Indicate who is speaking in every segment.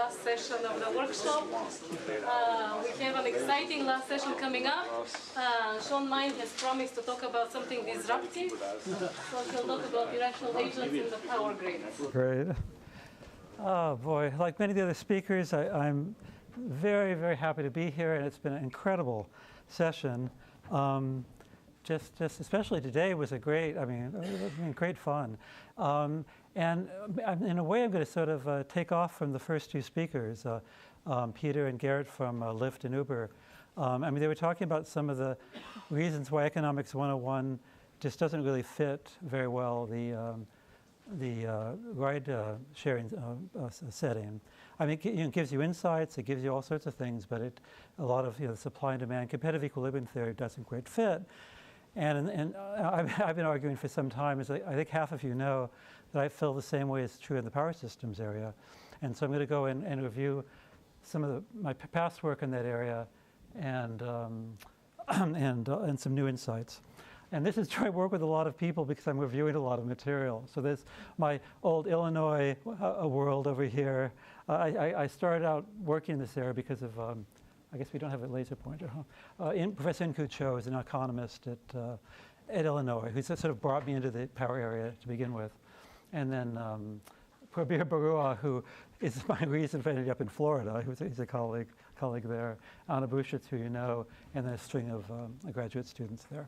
Speaker 1: last session of the workshop. We have an exciting last session coming up. Meyn has promised to talk about something disruptive. So he'll talk about irrational agents in the power grid.
Speaker 2: Great. Oh boy, like many of the other speakers, I'm very, very happy to be here, and it's been an incredible session. Just especially today was a great, great fun. And in a way, I'm going to sort of take off from the first two speakers, Peter and Garrett from Lyft and Uber. They were talking about some of the reasons why Economics 101 just doesn't really fit very well the ride sharing setting. It gives you insights, it gives you all sorts of things, but a lot of the supply and demand, competitive equilibrium theory doesn't quite fit. And I've been arguing for some time, as I think half of you know, that I feel the same way is true in the power systems area. And so I'm going to go in and review some of my past work in that area and some new insights. And this is trying to work with a lot of people because I'm reviewing a lot of material. So there's my old Illinois world over here. I started out working in this area because of, I guess we don't have a laser pointer, huh? Professor In-Koo Cho is an economist at Illinois who sort of brought me into the power area to begin with. And then Prabir Barua, who is my reason for ending up in Florida. He's a colleague there. Anna Buschitz, who you know, and then a string of graduate students there.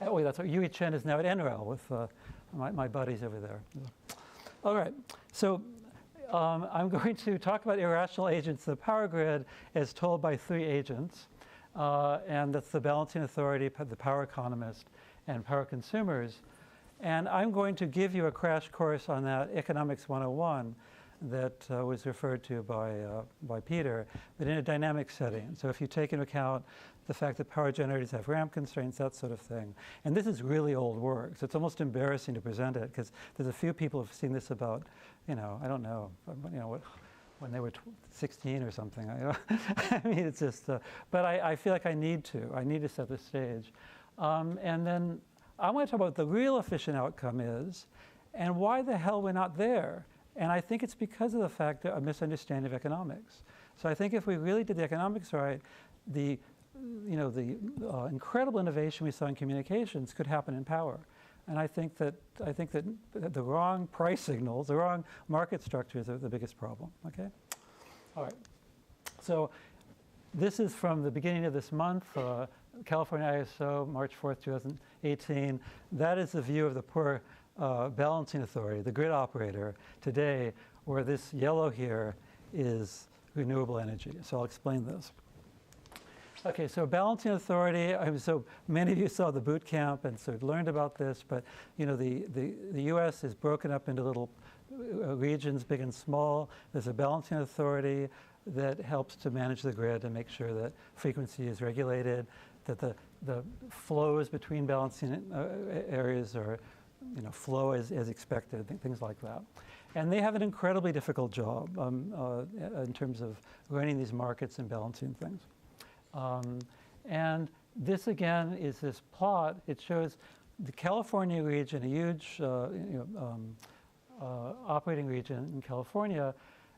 Speaker 2: Oh, that's right. Yui Chen is now at NREL with my buddies over there. All right, so I'm going to talk about irrational agents in the power grid as told by three agents, and that's the balancing authority, the power economist, and power consumers. And I'm going to give you a crash course on that Economics 101 that was referred to by Peter, but in a dynamic setting. So if you take into account the fact that power generators have ramp constraints, that sort of thing. And this is really old work, so it's almost embarrassing to present it because there's a few people who've seen this about, I don't know, when they were 16 or something. It's just, but I feel like I need to set the stage. And then I want to talk about what the real efficient outcome is and why the hell we're not there. And I think it's because of the fact that a misunderstanding of economics. So I think if we really did the economics right, the incredible innovation we saw in communications could happen in power. And I think that the wrong price signals, the wrong market structures are the biggest problem. Okay. All right. So this is from the beginning of this month, California ISO, March 4th, 2018. That is the view of the poor balancing authority, the grid operator today, where this yellow here is renewable energy. So I'll explain this. Okay, so balancing authority, so many of you saw the boot camp and sort of learned about this, but the US is broken up into little regions, big and small. There's a balancing authority that helps to manage the grid and make sure that frequency is regulated, that the flows between balancing areas are flow as expected, things like that. And they have an incredibly difficult job in terms of running these markets and balancing things. And this, again, is this plot. It shows the California region, a huge operating region in California,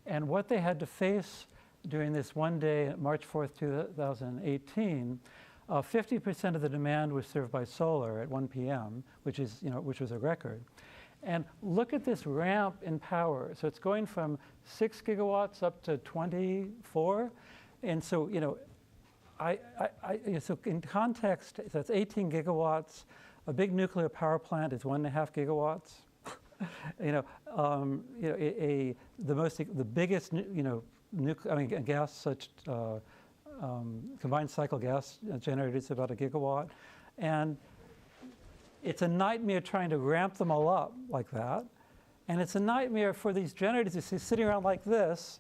Speaker 2: and what they had to face during this one day, March 4th, 2018. 50% of the demand was served by solar at 1 p.m., which was a record. And look at this ramp in power. So it's going from 6 gigawatts up to 24. And so, so in context, so that's 18 gigawatts. A big nuclear power plant is 1.5 gigawatts. The biggest, gas such. Combined cycle gas generators about 1 gigawatt. And it's a nightmare trying to ramp them all up like that. And it's a nightmare for these generators to be sitting around like this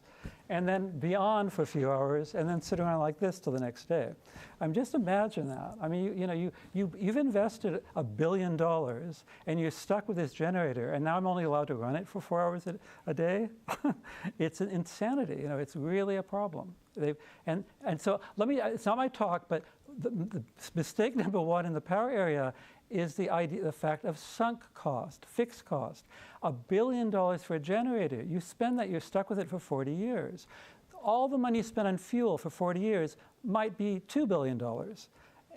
Speaker 2: and then be on for a few hours and then sit around like this till the next day. Just imagine that. You've invested $1 billion and you're stuck with this generator and now I'm only allowed to run it for 4 hours a day. It's an insanity. It's really a problem. And so it's not my talk, but the mistake number one in the power area is the fact of sunk cost, fixed cost. $1 billion for a generator. You spend that, you're stuck with it for 40 years. All the money you spent on fuel for 40 years might be $2 billion.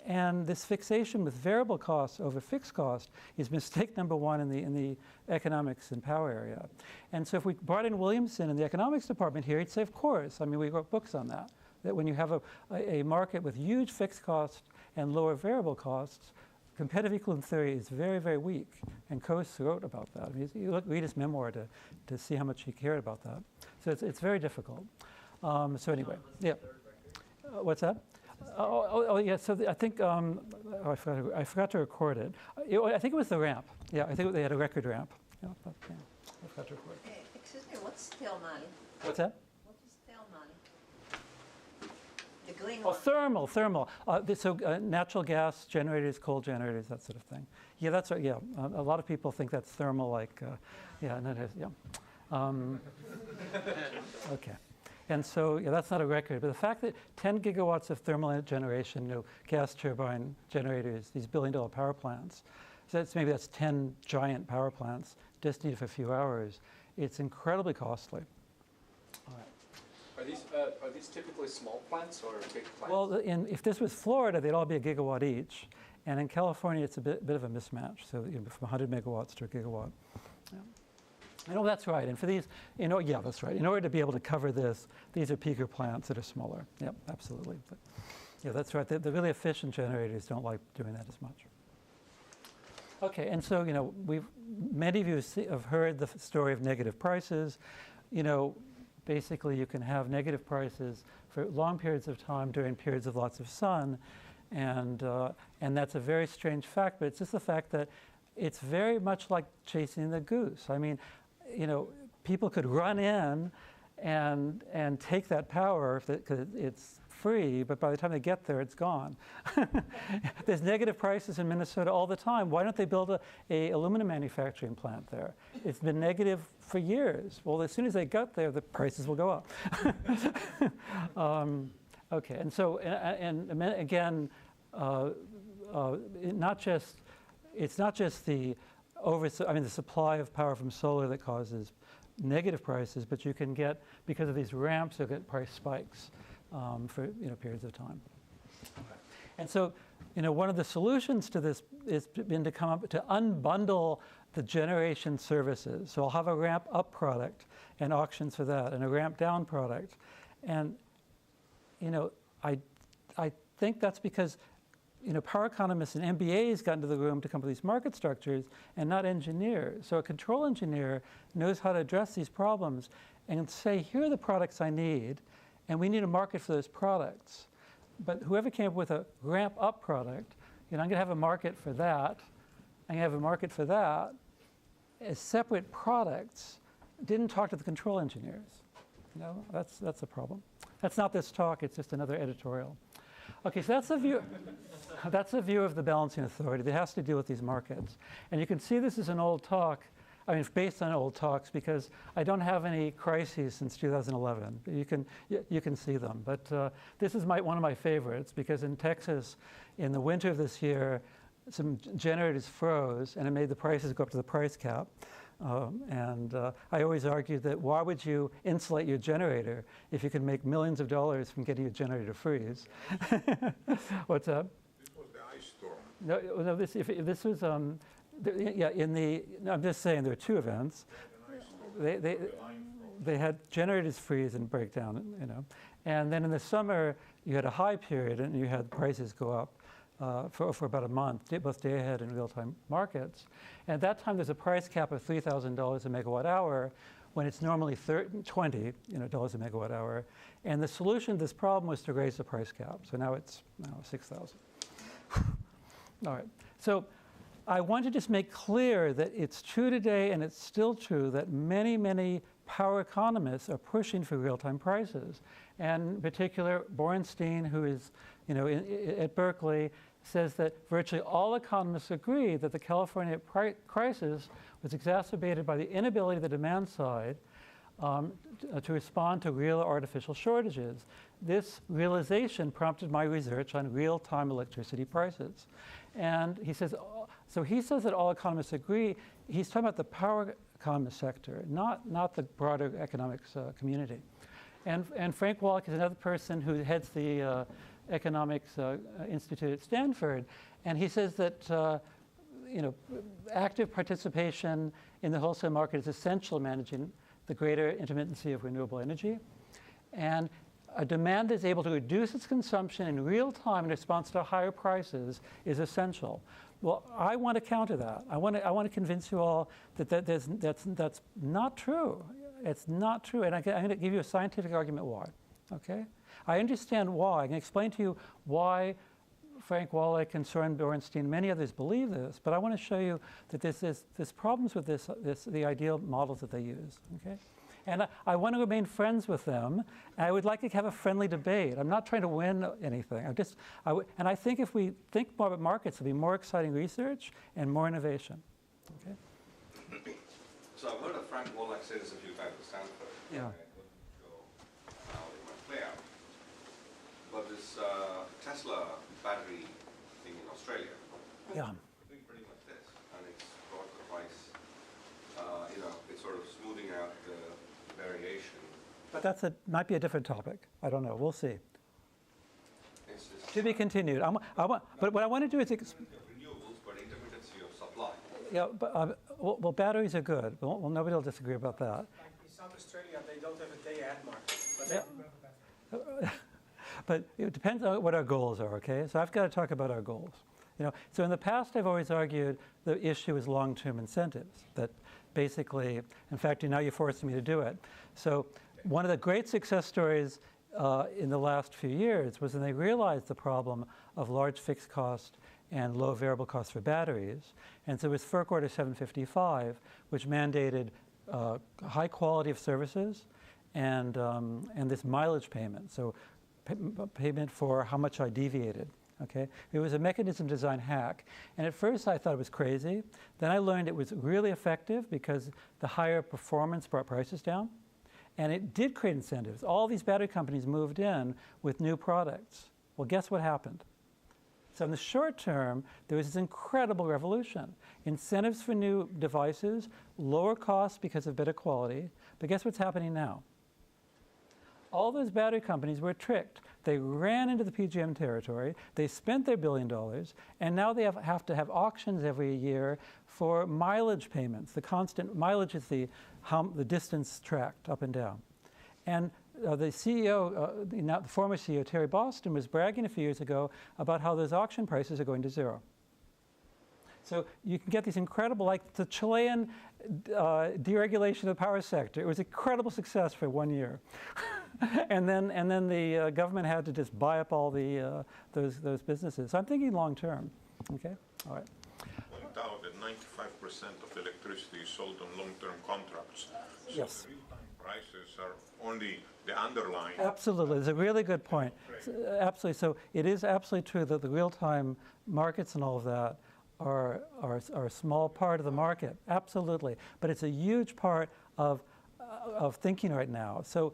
Speaker 2: And this fixation with variable costs over fixed cost is mistake number one in the economics and power area. And so if we brought in Williamson in the economics department here, he'd say, of course. I mean, we wrote books on that. That when you have a market with huge fixed costs and lower variable costs, competitive equilibrium theory is very, very weak. And Coase wrote about that. I mean, you read his memoir to see how much he cared about that. So it's very difficult. So anyway, yeah. What's that? Oh yeah. So I think I forgot to record it. I think it was the ramp. Yeah, I think they had a record ramp. Yeah, but, yeah, I forgot to record.
Speaker 3: Excuse me. What's thermal?
Speaker 2: What's that?
Speaker 3: What is thermal? The green
Speaker 2: Oh,
Speaker 3: one.
Speaker 2: thermal. So natural gas generators, coal generators, that sort of thing. Yeah, that's right. Yeah, a lot of people think that's thermal. Like, yeah, and it is. Yeah. Okay. And so yeah, that's not a record, but the fact that 10 gigawatts of thermal generation, gas turbine generators, these billion-dollar power plants, so maybe that's 10 giant power plants just needed for a few hours. It's incredibly costly. All right.
Speaker 4: Are these typically small plants or big plants?
Speaker 2: Well, if this was Florida, they'd all be a gigawatt each, and in California, it's a bit of a mismatch. So from 100 megawatts to a gigawatt. Yeah. Oh, that's right. And for these, yeah, that's right. In order to be able to cover this, these are peaker plants that are smaller. Yep, absolutely. But, yeah, that's right. The really efficient generators don't like doing that as much. Okay, and so, many of you have heard the story of negative prices. Basically, you can have negative prices for long periods of time during periods of lots of sun. And that's a very strange fact, but it's just the fact that it's very much like chasing the goose. I mean, people could run in and take that power because it's free, but by the time they get there, it's gone. There's negative prices in Minnesota all the time. Why don't they build a aluminum manufacturing plant there? It's been negative for years. Well, as soon as they got there, the prices will go up. Okay, and so, and again, it's not just the the supply of power from solar that causes negative prices, but you can get, because of these ramps, you'll get price spikes for periods of time. And so, one of the solutions to this has been to come up to unbundle the generation services. So I'll have a ramp up product and auctions for that, and a ramp down product. And I think that's because power economists and MBAs got into the room to come up with these market structures and not engineers. So a control engineer knows how to address these problems and say, here are the products I need, and we need a market for those products. But whoever came up with a ramp up product, I'm going to have a market for that, I'm going to have a market for that, as separate products, didn't talk to the control engineers. That's a problem. That's not this talk, it's just another editorial. Okay, so that's a view. That's a view of the balancing authority that has to deal with these markets. And you can see this is an old talk. I mean, it's based on old talks because I don't have any crises since 2011. You can see them. But this is one of my favorites because in Texas, in the winter of this year, some generators froze and it made the prices go up to the price cap. I always argued that why would you insulate your generator if you can make millions of dollars from getting your generator to freeze? What's up?
Speaker 5: This was the ice storm.
Speaker 2: No, this was, I'm just saying there were two events. They had generators freeze and break down, And then in the summer, you had a high period and you had prices go up. For about a month, both day ahead and real-time markets. And at that time, there's a price cap of $3,000 a megawatt hour, when it's normally $20 dollars a megawatt hour. And the solution to this problem was to raise the price cap. So now it's $6,000. All right. So I want to just make clear that it's true today, and it's still true, that many, many power economists are pushing for real-time prices. And in particular, Borenstein, who is at Berkeley, says that virtually all economists agree that the California crisis was exacerbated by the inability of the demand side to respond to real or artificial shortages. This realization prompted my research on real-time electricity prices. And he says So he says that all economists agree. He's talking about the power economist sector, not the broader economics community. And Frank Wallach is another person who heads the Economics Institute at Stanford, and he says that active participation in the wholesale market is essential in managing the greater intermittency of renewable energy. And a demand that's able to reduce its consumption in real time in response to higher prices is essential. Well, I want to counter that. I want to convince you all that that's not true. It's not true, and I'm going to give you a scientific argument why. Okay, I understand why. I can explain to you why Frank Wallach and Søren Bjørnstein and many others believe this, but I want to show you that there's problems with the ideal models that they use. Okay. And I want to remain friends with them. And I would like to have a friendly debate. I'm not trying to win anything. And I think if we think more about markets, there'll be more exciting research and more innovation. Okay?
Speaker 5: So I've heard of Frank Wallach say this a few times at Stanford.
Speaker 2: Yeah.
Speaker 5: I couldn't go in my play out. But this Tesla battery thing in Australia,
Speaker 2: Yeah.
Speaker 5: doing pretty much this, and it's brought the price. It's sort of smoothing out the variation.
Speaker 2: But might be a different topic. I don't know. We'll see.
Speaker 5: It's just
Speaker 2: To be continued. But what I want to do is
Speaker 5: renewables, but intermittency of supply.
Speaker 2: yeah. But well, batteries are good. Well, nobody will disagree about that.
Speaker 6: Like in South Australia, they don't have a day-ahead market. But
Speaker 2: But it depends on what our goals are, okay? So I've got to talk about our goals. So in the past, I've always argued the issue is long-term incentives. That basically, in fact, now you're forcing me to do it. So one of the great success stories in the last few years was when they realized the problem of large fixed cost and low variable costs for batteries. And so it was FERC Order 755, which mandated high quality of services and this mileage payment. So payment for how much I deviated. Okay, it was a mechanism design hack, and at first I thought it was crazy. Then I learned it was really effective because the higher performance brought prices down, and it did create incentives. All these battery companies moved in with new products. Well, guess what happened? So in the short term, there was this incredible revolution. Incentives for new devices, lower costs because of better quality, but guess what's happening now? All those battery companies were tricked. They ran into the PJM territory, they spent their $1 billion, and now they have to have auctions every year for mileage payments. The constant mileage is the distance tracked up and down. And the CEO, the former CEO, Terry Boston, was bragging a few years ago about how those auction prices are going to zero. So you can get these incredible, like the Chilean deregulation of the power sector. It was an incredible success for 1 year. and then the government had to just buy up all those businesses. So I'm thinking long term. Okay, all right.
Speaker 7: Point out that 95% of electricity is sold on long-term contracts. So
Speaker 2: Yes.
Speaker 7: the real-time prices are only the underlying.
Speaker 2: Absolutely, it's a really good point. Absolutely. So it is absolutely true that the real-time markets and all of that are a small part of the market. Absolutely, but it's a huge part of thinking right now. So.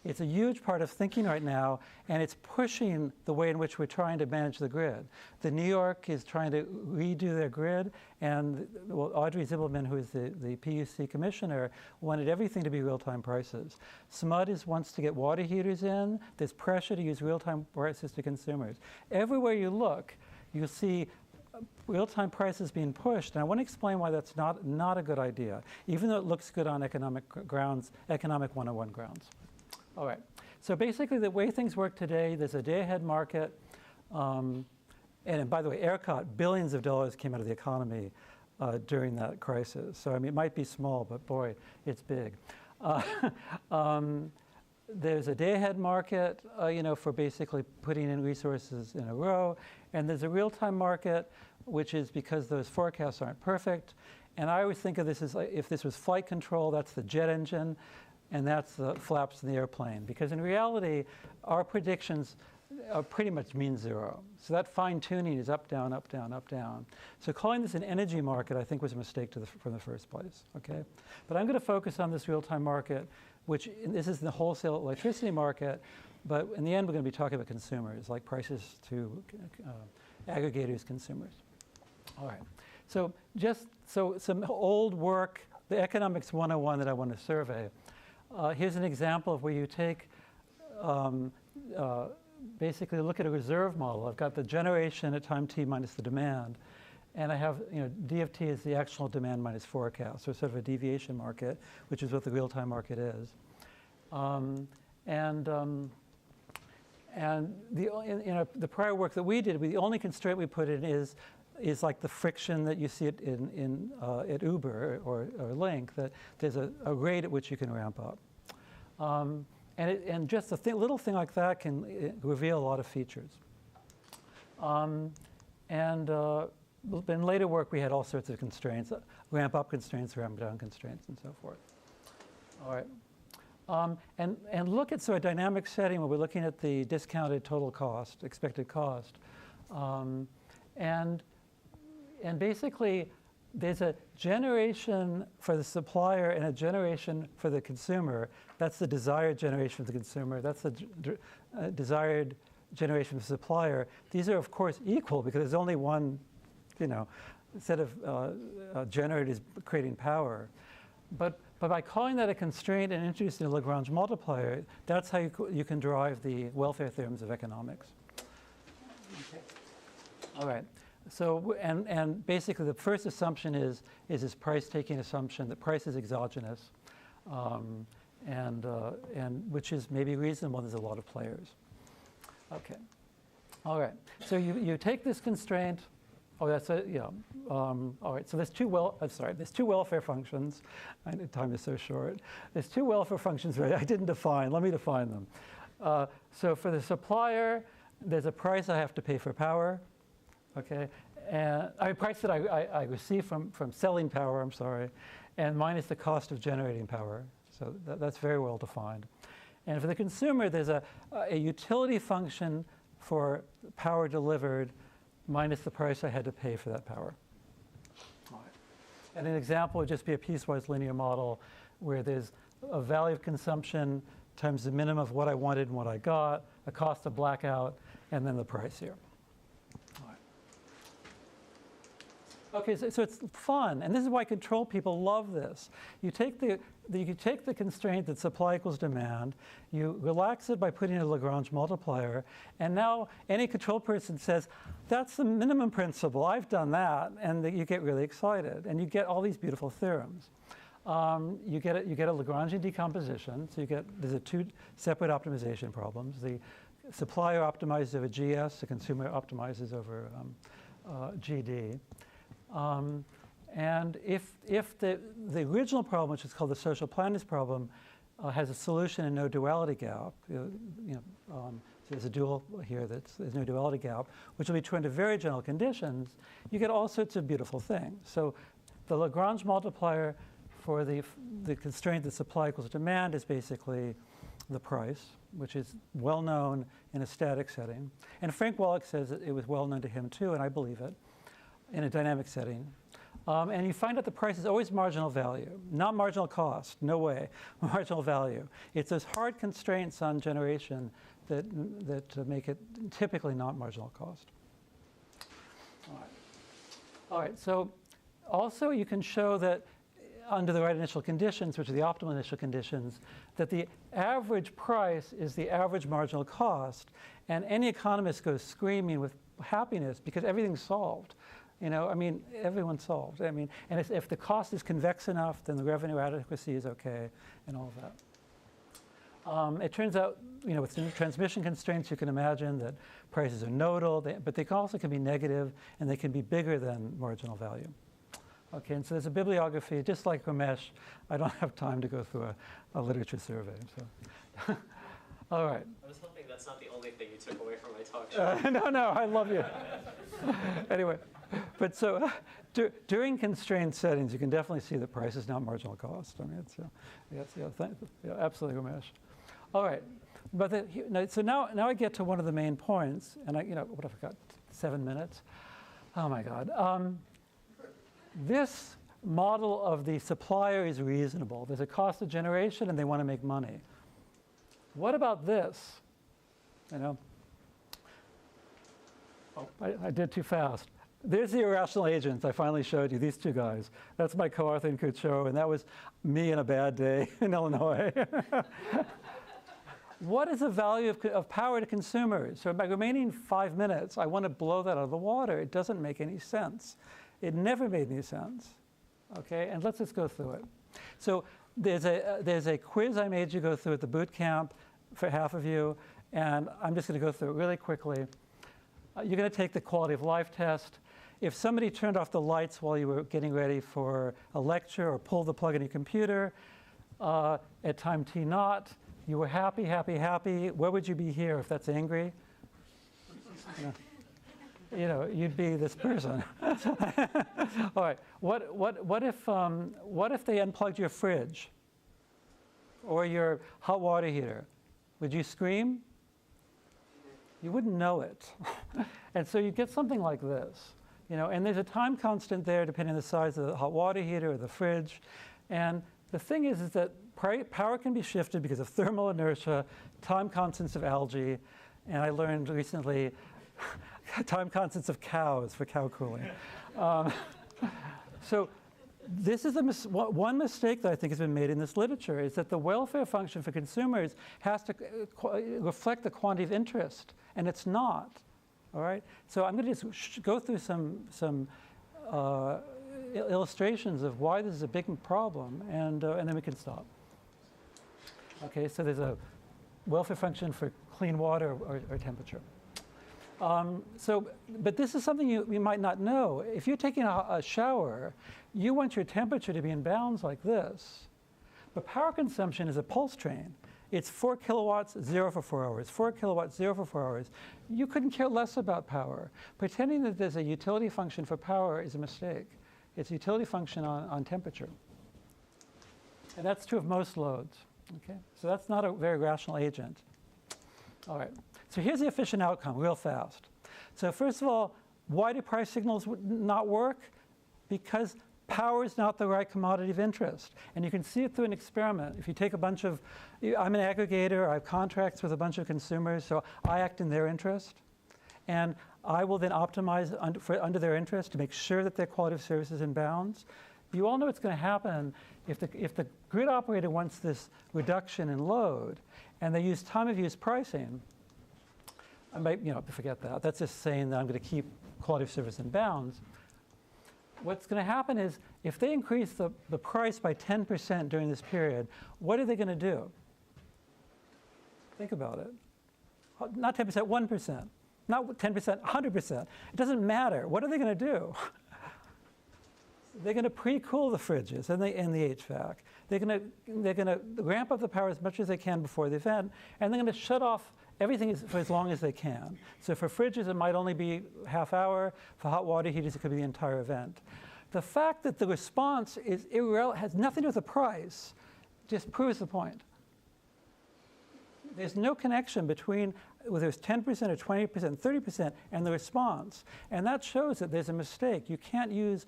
Speaker 2: It's a huge part of thinking right now, and it's pushing the way in which we're trying to manage the grid. The New York is trying to redo their grid, and Audrey Zibelman, who is the PUC commissioner, wanted everything to be real-time prices. SMUD wants to get water heaters in. There's pressure to use real-time prices to consumers. Everywhere you look, you see real-time prices being pushed, and I want to explain why that's not a good idea, even though it looks good on economic grounds, economic 101 grounds. All right, so basically the way things work today, there's a day-ahead market, and by the way, ERCOT, billions of dollars came out of the economy during that crisis. So I mean, it might be small, but boy, it's big. There's a day-ahead market, for basically putting in resources in a row, and there's a real-time market, which is because those forecasts aren't perfect. And I always think of this as if this was flight control, that's the jet engine, and that's the flaps in the airplane. Because in reality, our predictions pretty much mean zero. So that fine-tuning is up, down, up, down, up, down. So calling this an energy market, I think, was a mistake from the first place, okay? But I'm going to focus on this real-time market, which this is the wholesale electricity market, but in the end, we're going to be talking about consumers, like prices to aggregators, consumers. All right. So just some old work, the Economics 101 that I want to survey. Here's an example of where you take, basically look at a reserve model. I've got the generation at time t minus the demand. And I have, D of t is the actual demand minus forecast, so sort of a deviation market, which is what the real-time market is. The prior work that we did, the only constraint we put in is like the friction that you see it at Uber or Link, that there's a rate at which you can ramp up. And just a little thing like that can reveal a lot of features. In later work, we had all sorts of constraints, ramp up constraints, ramp down constraints, and so forth. All right. And look at sort of dynamic setting where we're looking at the discounted total cost, expected cost. And basically, there's a generation for the supplier and a generation for the consumer. That's the desired generation for the consumer. That's the desired generation for the supplier. These are, of course, equal because there's only one set of generators creating power. But by calling that a constraint and introducing a Lagrange multiplier, that's how you can derive the welfare theorems of economics. Okay. All right. So, and basically the first assumption is this price-taking assumption that price is exogenous, and which is maybe reasonable. There's a lot of players. Okay. All right. So you take this constraint. Oh, that's it. Yeah. All right. So there's two welfare functions. Time is so short. There's two welfare functions that I didn't define. Let me define them. So for the supplier, there's a price I have to pay for power. Okay. And price that I receive from selling power. I'm sorry, and minus the cost of generating power. So that's very well defined. And for the consumer, there's a utility function for power delivered minus the price I had to pay for that power. All right. And an example would just be a piecewise linear model where there's a value of consumption times the minimum of what I wanted and what I got, a cost of blackout, and then the price here. All right. Okay, so it's fun, and this is why control people love this. You take the constraint that supply equals demand, you relax it by putting a Lagrange multiplier, and now any control person says, that's the minimum principle, I've done that, and you get really excited, and you get all these beautiful theorems. You get a Lagrangian decomposition, so there's two separate optimization problems. The supplier optimizes over GS, the consumer optimizes over GD. And if the original problem, which is called the social planners problem, has a solution and no duality gap, so there's a dual here there's no duality gap, which will be true under very general conditions, you get all sorts of beautiful things. So the Lagrange multiplier for the constraint that supply equals demand is basically the price, which is well known in a static setting. And Frank Wallach says that it was well known to him too, and I believe it, in a dynamic setting. And you find out the price is always marginal value, not marginal cost, no way, marginal value. It's those hard constraints on generation that make it typically not marginal cost. All right, so also you can show that under the right initial conditions, which are the optimal initial conditions, that the average price is the average marginal cost, and any economist goes screaming with happiness because everything's solved. Everyone's solved. And if the cost is convex enough, then the revenue adequacy is okay, and all of that. It turns out, with transmission constraints, you can imagine that prices are nodal, but they also can be negative, and they can be bigger than marginal value. Okay, and so there's a bibliography, just like Ramesh. I don't have time to go through a literature survey. So, all right.
Speaker 8: I was hoping that's not the only thing you took away from my talk show.
Speaker 2: No, I love you. Anyway. But so during constrained settings, you can definitely see that price is not marginal cost. Absolutely, Ramesh. All right, but so now I get to one of the main points, and what have I got? 7 minutes? Oh my God. This model of the supplier is reasonable. There's a cost of generation, and they want to make money. What about this? Oh, I did too fast. There's the Irrational Agents I finally showed you, these two guys. That's my co-author in Kucho, and that was me on a bad day in Illinois. What is the value of power to consumers? So my remaining 5 minutes, I want to blow that out of the water. It doesn't make any sense. It never made any sense. Okay, and let's just go through it. So there's a quiz I made you go through at the boot camp for half of you, and I'm just going to go through it really quickly. You're going to take the quality of life test. If somebody turned off the lights while you were getting ready for a lecture or pulled the plug in your computer at time t naught, you were happy, happy, happy. Where would you be here if that's angry? You know, you'd be this person. All right. What if they unplugged your fridge or your hot water heater? Would you scream? You wouldn't know it. And so you get something like this. You know, and there's a time constant there depending on the size of the hot water heater or the fridge. And the thing is that power can be shifted because of thermal inertia, time constants of algae, and I learned recently time constants of cows for cow cooling. So this is one mistake that I think has been made in this literature, is that the welfare function for consumers has to reflect the quantity of interest, and it's not. All right? So I'm going to just go through some illustrations of why this is a big problem, and then we can stop. Okay, so there's a welfare function for clean water or temperature. But this is something you might not know. If you're taking a shower, you want your temperature to be in bounds like this. But power consumption is a pulse train. It's 4 kilowatts, 0 for 4 hours. 4 kilowatts, 0 for 4 hours. You couldn't care less about power. Pretending that there's a utility function for power is a mistake. It's a utility function on temperature. And that's true of most loads. Okay? So that's not a very rational agent. All right. So here's the efficient outcome, real fast. So first of all, why do price signals not work? Because power is not the right commodity of interest. And you can see it through an experiment. If you take a bunch of, I'm an aggregator, I have contracts with a bunch of consumers, so I act in their interest. And I will then optimize under their interest to make sure that their quality of service is in bounds. You all know what's going to happen if the grid operator wants this reduction in load, and they use time of use pricing. I might, forget that. That's just saying that I'm going to keep quality of service in bounds. What's going to happen is if they increase the price by 10% during this period, what are they going to do? Think about it. Not 10%, 1%. Not 10%, 100%. It doesn't matter. What are they going to do? They're going to pre-cool the fridges and the HVAC. They're going to ramp up the power as much as they can before the event, and they're going to shut off everything for as long as they can. So for fridges, it might only be half hour. For hot water heaters, it could be the entire event. The fact that the response is has nothing to do with the price just proves the point. There's no connection between whether it's 10% or 20%, 30%, and the response. And that shows that there's a mistake. You can't use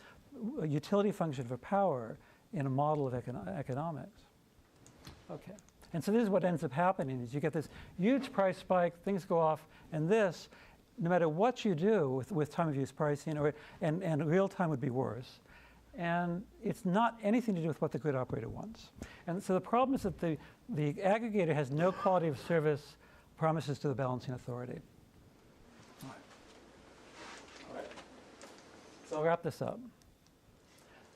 Speaker 2: a utility function for power in a model of economics. Okay. And so this is what ends up happening, is you get this huge price spike, things go off, and this, no matter what you do with time of use pricing, and real time would be worse. And it's not anything to do with what the grid operator wants. And so the problem is that the aggregator has no quality of service promises to the balancing authority. All right. So I'll wrap this up.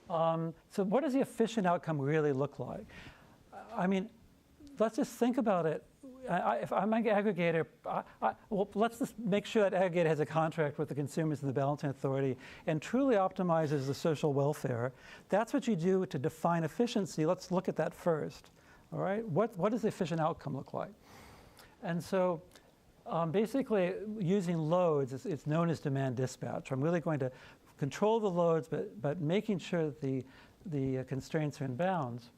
Speaker 2: So what does the efficient outcome really look like? I mean, let's just think about it. If I'm an aggregator, well, let's just make sure that aggregator has a contract with the consumers and the balancing authority and truly optimizes the social welfare. That's what you do to define efficiency. Let's look at that first. All right? What does the efficient outcome look like? And so basically, using loads, it's known as demand dispatch. I'm really going to control the loads, but making sure that the constraints are in bounds.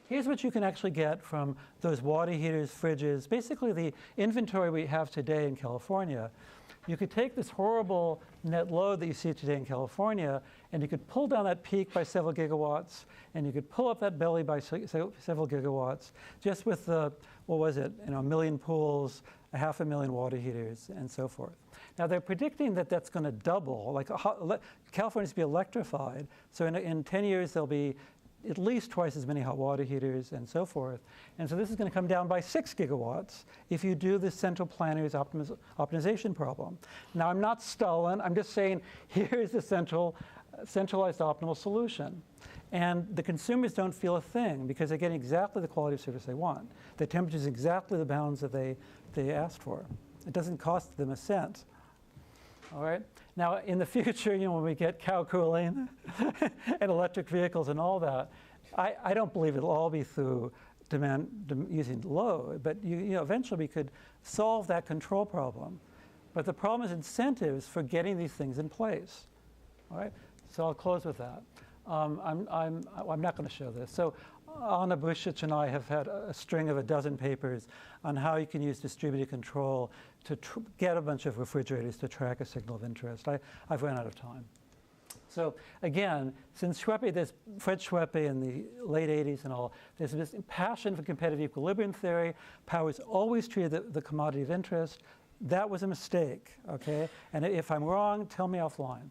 Speaker 2: Here's what you can actually get from those water heaters, fridges, basically the inventory we have today in California. You could take this horrible net load that you see today in California, and you could pull down that peak by several gigawatts, and you could pull up that belly by several gigawatts, just with the, what was it, 1 million pools, 500,000 water heaters, and so forth. Now they're predicting that that's going to double, like California's be electrified, so in 10 years there'll be at least twice as many hot water heaters and so forth. And so this is going to come down by 6 gigawatts if you do the central planner's optimization problem. Now I'm not Stalin, I'm just saying here's the centralized optimal solution. And the consumers don't feel a thing because they're getting exactly the quality of service they want. The temperature is exactly the bounds that they asked for. It doesn't cost them a cent. All right. Now, in the future, when we get cow cooling and electric vehicles and all that, I don't believe it'll all be through using load. But eventually, we could solve that control problem. But the problem is incentives for getting these things in place. All right. So I'll close with that. I'm not going to show this. So Anna Busic and I have had a string of 12 papers on how you can use distributed control to get a bunch of refrigerators to track a signal of interest. I've run out of time. So again, since Schweppe, there's Fred Schweppe in the late 80s and all, there's this passion for competitive equilibrium theory. Power's always treated the commodity of interest. That was a mistake, okay? And if I'm wrong, tell me offline.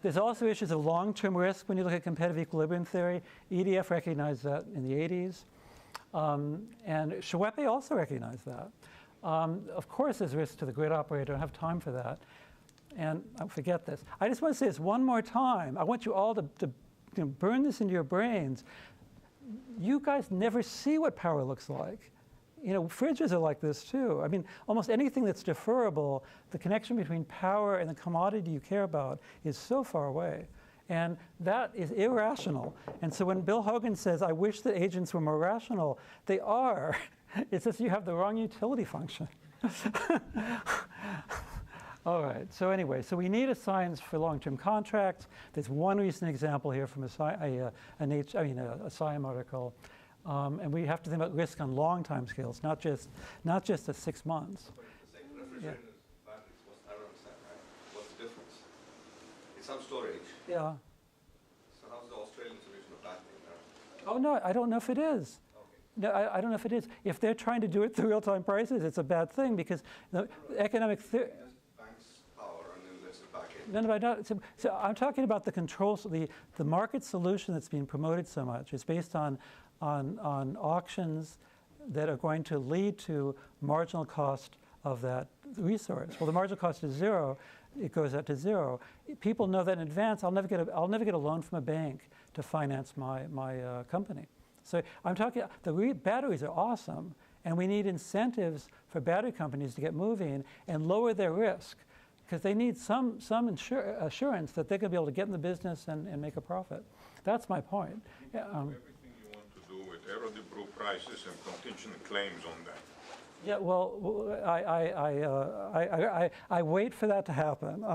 Speaker 2: There's also issues of long-term risk when you look at competitive equilibrium theory. EDF recognized that in the 80s. And Schweppe also recognized that. Of course, there's risk to the grid operator. I don't have time for that. And I forget this. I just want to say this one more time. I want you all to burn this into your brains. You guys never see what power looks like. Fridges are like this too. I mean, almost anything that's deferrable, the connection between power and the commodity you care about is so far away. And that is irrational. And so when Bill Hogan says, I wish that agents were more rational, they are. It's just you have the wrong utility function. All right, so anyway, so we need a science for long-term contracts. There's one recent example here from a SIAM article. And we have to think about risk on long time scales, not just at 6 months.
Speaker 5: Refrigerators, batteries, I don't understand, right? What's the difference? It's some storage.
Speaker 2: Yeah.
Speaker 5: So how's the Australian solution of that thing?
Speaker 2: Oh no, I don't know if it is.
Speaker 5: Okay.
Speaker 2: No, I don't know if it is. If they're trying to do it through real-time prices, it's a bad thing because the economic theory.
Speaker 5: Banks power and then lets it back in.
Speaker 2: No, I don't. So I'm talking about the controls. The market solution that's being promoted so much is based on auctions that are going to lead to marginal cost of that resource. Well, the marginal cost is zero. It goes up to zero. People know that in advance. I'll never get a loan from a bank to finance my company. So I'm talking. The batteries are awesome, and we need incentives for battery companies to get moving and lower their risk, because they need some assurance that they're going to be able to get in the business and make a profit. That's my point.
Speaker 7: With error prices and contingent claims on that.
Speaker 2: Yeah, well, I wait for that to happen.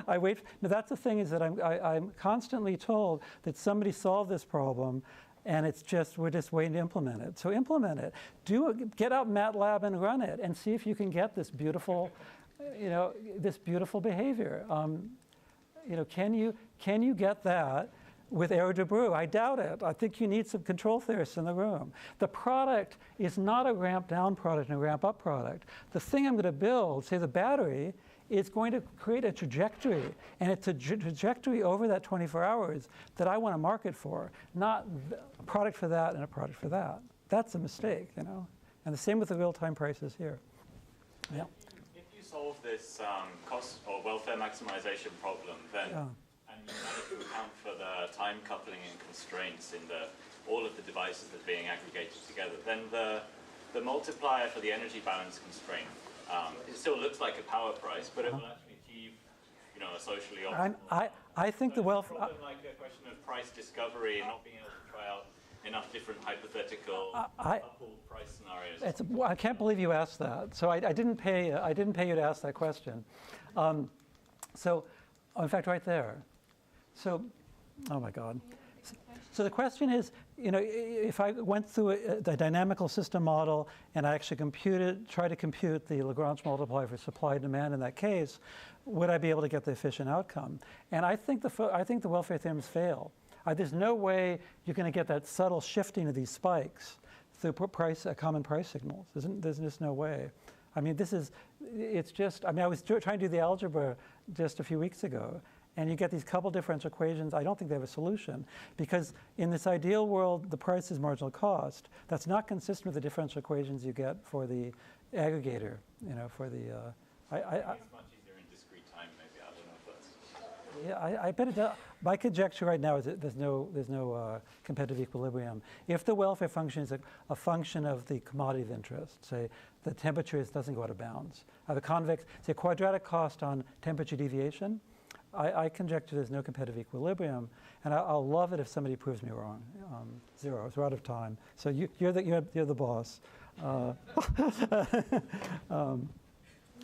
Speaker 2: I wait. Now that's the thing, is that I'm constantly told that somebody solved this problem, and we're just waiting to implement it. So implement it. Get out MATLAB and run it, and see if you can get this beautiful, this beautiful behavior. Can you get that with error de Breu? I doubt it. I think you need some control theorists in the room. The product is not a ramp down product and a ramp up product. The thing I'm going to build, say the battery, is going to create a trajectory, and it's a trajectory over that 24 hours that I want to market for, not a product for that and a product for that. That's a mistake, And the same with the real-time prices here. Yeah.
Speaker 9: If you solve this cost or welfare maximization problem, then and you manage to account for the time coupling and constraints in all of the devices that are being aggregated together, then the multiplier for the energy balance constraint, it still looks like a power price, but it will actually achieve, a socially optimal.
Speaker 2: I think the welfare.
Speaker 9: Like a question of price discovery and not being able to try out enough different hypothetical coupled price scenarios.
Speaker 2: I can't believe you asked that. So I didn't pay you to ask that question. In fact, right there. So, oh my God. So the question is, if I went through the dynamical system model and I actually try to compute the Lagrange multiplier for supply and demand in that case, would I be able to get the efficient outcome? And I think the welfare theorems fail. There's no way you're going to get that subtle shifting of these spikes through common price signals. There's just no way. I mean, it's just, I mean, I was trying to do the algebra just a few weeks ago, and you get these couple differential equations. I don't think they have a solution, because in this ideal world, the price is marginal cost. That's not consistent with the differential equations you get for the aggregator, for the,
Speaker 9: I think it's much easier in discrete time, maybe. I don't know if that's...
Speaker 2: Yeah, I bet it does. My conjecture right now is that there's no competitive equilibrium. If the welfare function is a function of the commodity of interest, say the temperature doesn't go out of bounds, say quadratic cost on temperature deviation, I conjecture there's no competitive equilibrium, and I'll love it if somebody proves me wrong. Zero. So we're out of time. So you're the boss.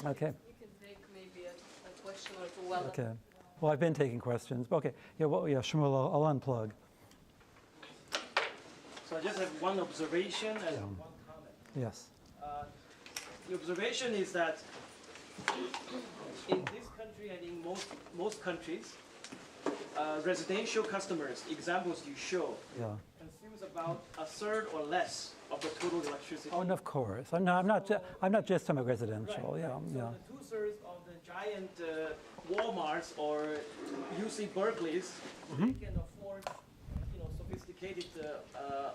Speaker 2: Okay.
Speaker 1: You can take maybe a question or two. Well,
Speaker 2: okay. Well, I've been taking questions. Okay. Yeah. Well, yeah. Shmuel, I'll unplug.
Speaker 6: So I just have one observation and one comment.
Speaker 2: Yes.
Speaker 6: The observation is that in this country and in most countries, residential customers, examples you show, consumes about a third or less of the total electricity.
Speaker 2: Oh, and of course. I'm not just talking about residential.
Speaker 6: Right.
Speaker 2: Yeah.
Speaker 6: So
Speaker 2: Yeah.
Speaker 6: the 2/3 of the giant Walmarts or UC Berkeleys, they can afford, sophisticated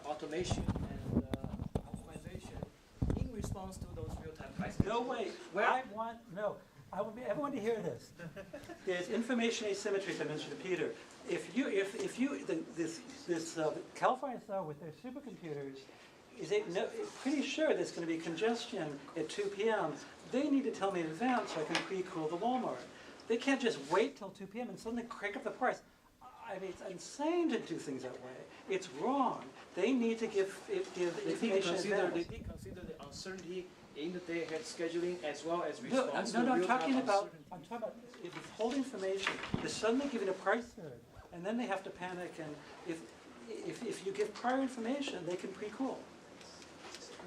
Speaker 6: automation and optimization in response to those real-time prices.
Speaker 2: No way. I want everyone to hear this. There's information asymmetry, as I mentioned to Peter. This California Star with their supercomputers is pretty sure there's going to be congestion at 2 p.m. They need to tell me in advance so I can pre-cool the Walmart. They can't just wait till 2 p.m. and suddenly crank up the price. I mean, it's insane to do things that way. It's wrong. They need to give information in advance.
Speaker 6: They did consider the uncertainty in the day-ahead scheduling as well as response to
Speaker 2: I'm
Speaker 6: real-time
Speaker 2: talking about
Speaker 6: uncertainty.
Speaker 2: if it's whole information, they're suddenly giving a price surge, and then they have to panic, and if you give prior information, they can pre-cool.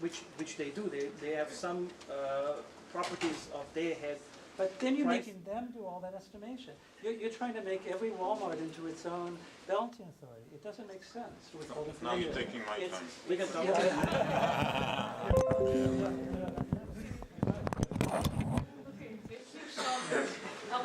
Speaker 6: Which they do. They have some properties of day-ahead.
Speaker 2: But then you're
Speaker 6: price.
Speaker 2: making them do all that estimation. You're trying to make every Walmart into its own balancing authority. It doesn't make sense with all the
Speaker 7: Now you're taking my time.
Speaker 6: We can talk
Speaker 2: Yeah.